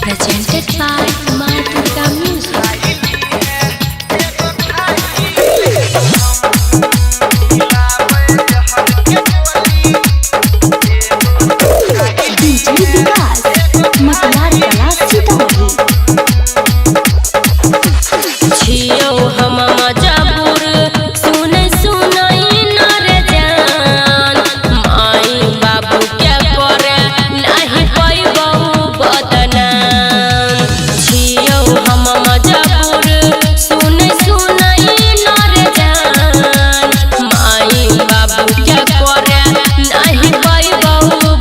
presented by Martuta Music. DJ Vikas, Maklar Kala Sitamarhi. छियो हम मजबूर सुने सुनाई नर जान माई बाबू क्या करे नहीं पैबो बदनाम छियो हम मजबूर सुने सुनाई नर जान माई बाबू क्या करे नहीं पैबो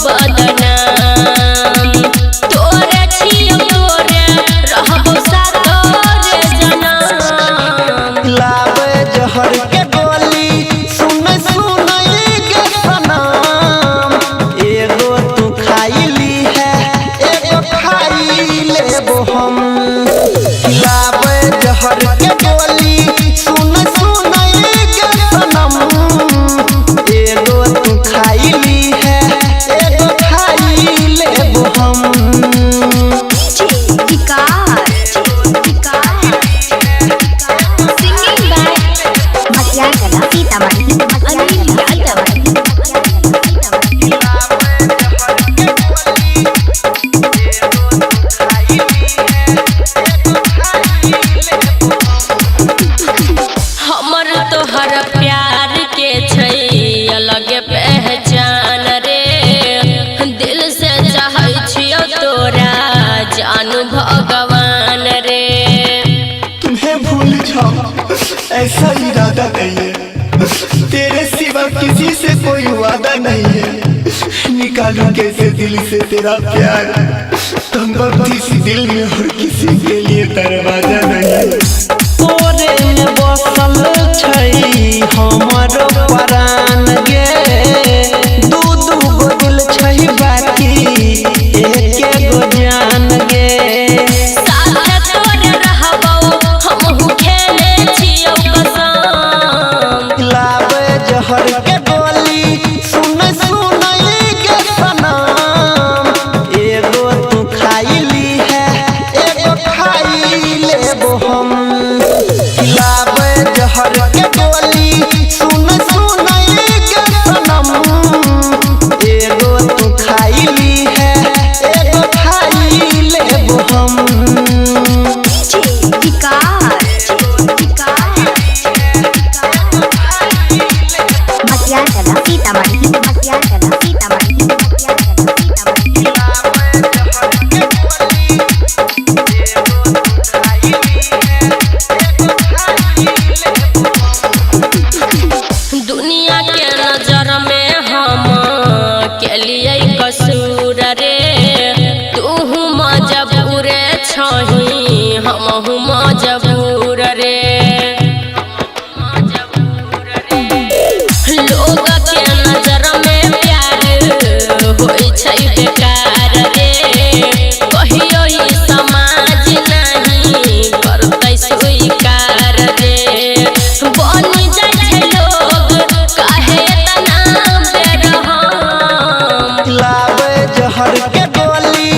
बदनाम तोरे छियो तोरे रहबो सातो रे जनम लावे जहर के गोली सुन सुनाई के सनम एगो तू खाइली है एगो खाई लेबो हम लावे जहर के गोली सुन सुनाई के सनम एगो तू खाइली है एगो खाई लेबो हम Singing by Maklar Kala Sitamarhi. हमर तोहर प्यार के छै अलग पहचान रे दिल से चाहै छियो तोरा जानू भगवान रे तुम्हें भूल जाओ ऐसा इरादा नहीं है तेरे सिवा किसी से कोई वादा नहीं है निकालू कैसे दिल से तेरा प्यार तुम किसी दिल में और किसी के लिए दरवाजा नहीं है तोरे में बसल छै हमर प्राण गे दू दू गो दिल छै बाकी एक गो जान गे साथ तोरे रहबो हमहु खेले छियो कसम लावे जहर के गोली सुन सुनाई के सनम एगो तू खाइली है एगो खाई लेबो हम लावे जहर के गोली सुन सुनाई के सनम एगो तू खाइली है एगो खाई लेबो हम दुनिया के नजर में हम के लिए कसूर रे तू मजबूर छही हमहु मजबूर रे लोग के नजर में प्यार होई छै बेकार रे कहियो ई समाज नहीं करतै स्वीकार रे बनी जाइ छै लोग काहे तना बेरहम लावे जहर के गोली